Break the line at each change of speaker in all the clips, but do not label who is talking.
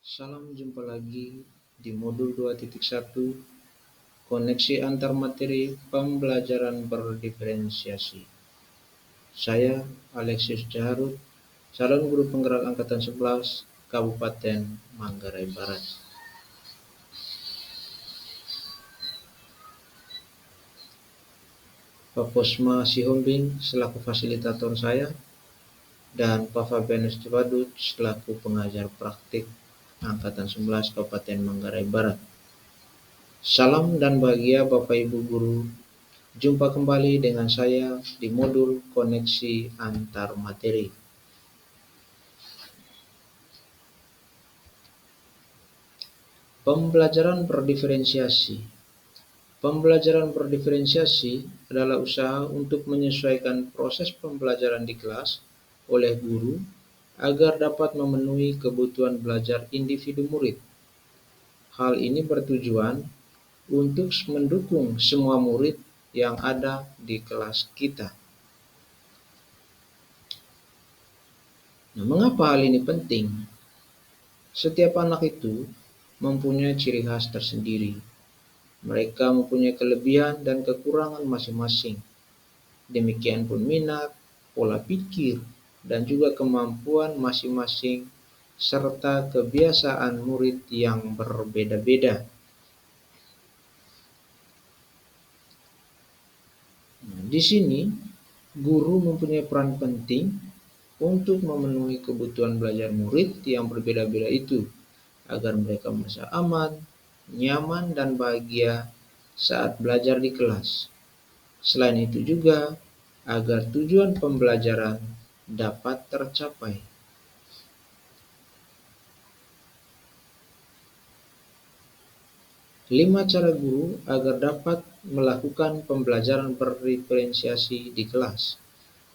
Salam jumpa lagi di modul 2.1 koneksi antar materi pembelajaran berdiferensiasi. Saya Alexis Jaharut, calon guru penggerak angkatan 11 Kabupaten Manggarai Barat. Pak Posma Sihombing selaku fasilitator saya dan Pak Fabianus Cibadut selaku pengajar praktik angkatan 11 Kabupaten Manggarai Barat. Salam dan bahagia Bapak Ibu guru. Jumpa kembali dengan saya di modul koneksi antar materi. Pembelajaran berdiferensiasi. Pembelajaran berdiferensiasi adalah usaha untuk menyesuaikan proses pembelajaran di kelas oleh guru agar dapat memenuhi kebutuhan belajar individu murid. Hal ini bertujuan untuk mendukung semua murid yang ada di kelas kita. Nah, mengapa hal ini penting? Setiap anak itu mempunyai ciri khas tersendiri. Mereka mempunyai kelebihan dan kekurangan masing-masing. Demikian pun minat, pola pikir, dan juga kemampuan masing-masing, serta kebiasaan murid yang berbeda-beda. Nah, di sini, guru mempunyai peran penting untuk memenuhi kebutuhan belajar murid yang berbeda-beda itu, agar mereka merasa aman, nyaman, dan bahagia saat belajar di kelas. Selain itu juga, agar tujuan pembelajaran dapat tercapai. Lima cara guru agar dapat melakukan pembelajaran berdiferensiasi di kelas.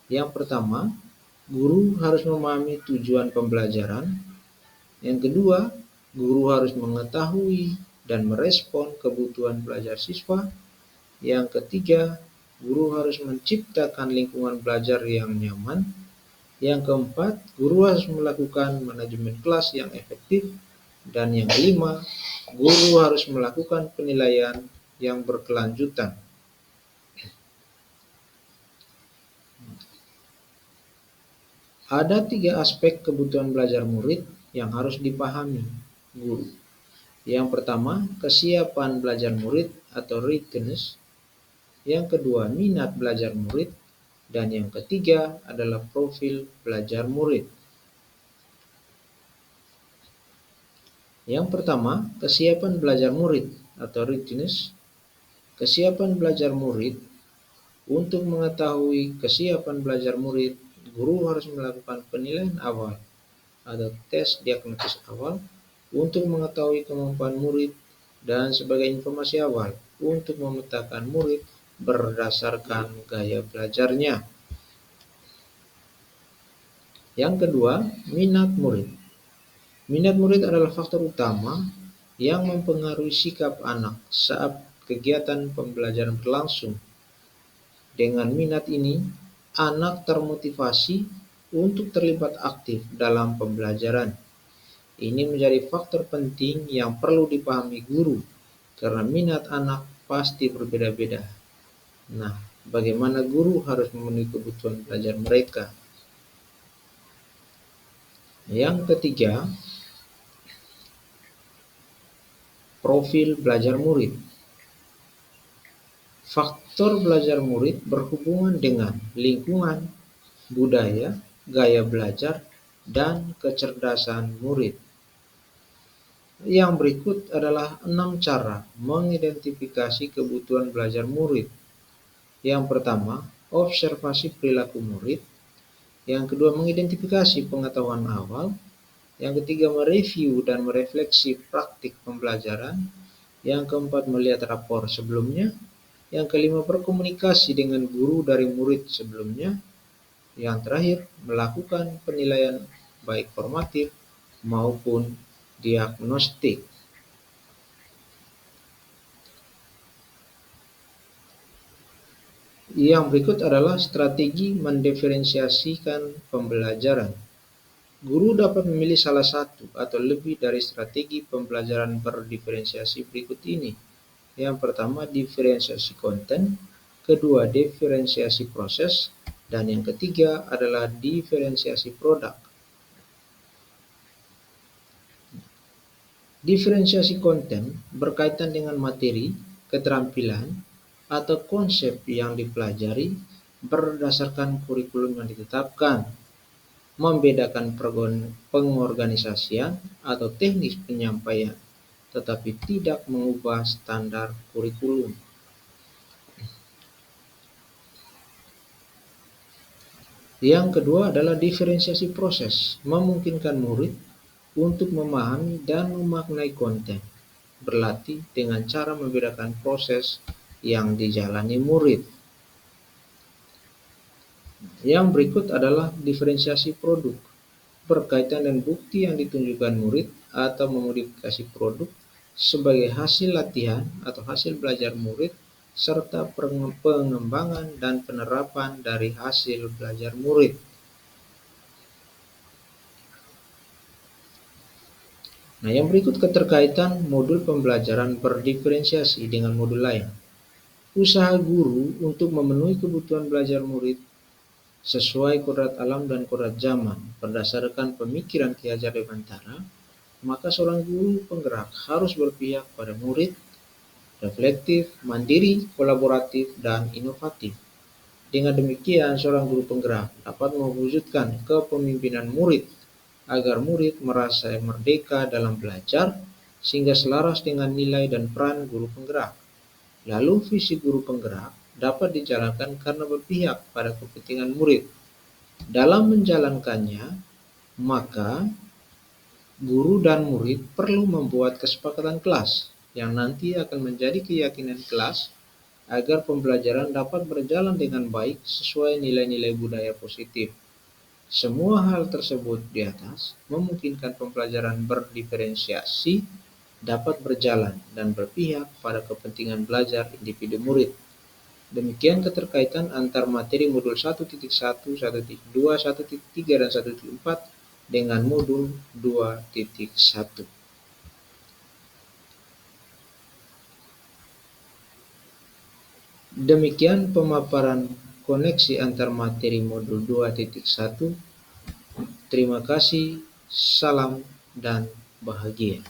Yang pertama, guru harus memahami tujuan pembelajaran. Yang kedua, guru harus mengetahui dan merespon kebutuhan belajar siswa. Yang ketiga, guru harus menciptakan lingkungan belajar yang nyaman. Yang keempat, guru harus melakukan manajemen kelas yang efektif. Dan yang kelima, guru harus melakukan penilaian yang berkelanjutan. Ada 3 aspek kebutuhan belajar murid yang harus dipahami guru. Yang pertama, kesiapan belajar murid atau readiness. Yang kedua, minat belajar murid. Dan yang ketiga adalah profil belajar murid. Yang pertama, kesiapan belajar murid atau readiness. Kesiapan belajar murid. Untuk mengetahui kesiapan belajar murid, guru harus melakukan penilaian awal atau tes diagnosis awal untuk mengetahui kemampuan murid dan sebagai informasi awal untuk memetakan murid berdasarkan gaya belajarnya. Yang kedua, minat murid. Minat murid adalah faktor utama yang mempengaruhi sikap anak saat kegiatan pembelajaran berlangsung. Dengan minat ini, anak termotivasi untuk terlibat aktif dalam pembelajaran. Ini menjadi faktor penting yang perlu dipahami guru, karena minat anak pasti berbeda-beda. Nah, bagaimana guru harus memenuhi kebutuhan belajar mereka? Yang ketiga, profil belajar murid. Faktor belajar murid berhubungan dengan lingkungan, budaya, gaya belajar, dan kecerdasan murid. Yang berikut adalah 6 cara mengidentifikasi kebutuhan belajar murid. Yang pertama, observasi perilaku murid. Yang kedua, mengidentifikasi pengetahuan awal. Yang ketiga, mereview dan merefleksi praktik pembelajaran. Yang keempat, melihat rapor sebelumnya. Yang kelima, berkomunikasi dengan guru dari murid sebelumnya. Yang terakhir, melakukan penilaian baik formatif maupun diagnostik. Yang berikut adalah strategi mendiferensiasikan pembelajaran. Guru dapat memilih salah satu atau lebih dari strategi pembelajaran berdiferensiasi berikut ini. Yang pertama, diferensiasi konten, kedua, diferensiasi proses, dan yang ketiga adalah diferensiasi produk. Diferensiasi konten berkaitan dengan materi, keterampilan, atau konsep yang dipelajari berdasarkan kurikulum yang ditetapkan, membedakan pengorganisasian atau teknis penyampaian, tetapi tidak mengubah standar kurikulum. Yang kedua adalah diferensiasi proses, memungkinkan murid untuk memahami dan memaknai konten, berlatih dengan cara membedakan proses yang dijalani murid. Yang berikut adalah diferensiasi produk, berkaitan dengan bukti yang ditunjukkan murid atau memodifikasi produk sebagai hasil latihan atau hasil belajar murid, serta pengembangan dan penerapan dari hasil belajar murid. Nah, yang berikut keterkaitan modul pembelajaran berdiferensiasi dengan modul lain. Usaha guru untuk memenuhi kebutuhan belajar murid sesuai kodrat alam dan kodrat zaman berdasarkan pemikiran Ki Hajar Dewantara, maka seorang guru penggerak harus berpihak pada murid, reflektif, mandiri, kolaboratif, dan inovatif. Dengan demikian, seorang guru penggerak dapat mewujudkan kepemimpinan murid agar murid merasa merdeka dalam belajar sehingga selaras dengan nilai dan peran guru penggerak. Lalu visi guru penggerak dapat dijalankan karena berpihak pada kepentingan murid. Dalam menjalankannya, maka guru dan murid perlu membuat kesepakatan kelas yang nanti akan menjadi keyakinan kelas agar pembelajaran dapat berjalan dengan baik sesuai nilai-nilai budaya positif. Semua hal tersebut di atas memungkinkan pembelajaran berdiferensiasi dapat berjalan dan berpihak pada kepentingan belajar individu murid. Demikian keterkaitan antar materi modul 1.1, 1.2, 1.3, dan 1.4 dengan modul 2.1. Demikian pemaparan koneksi antar materi modul 2.1. Terima kasih, salam, dan bahagia.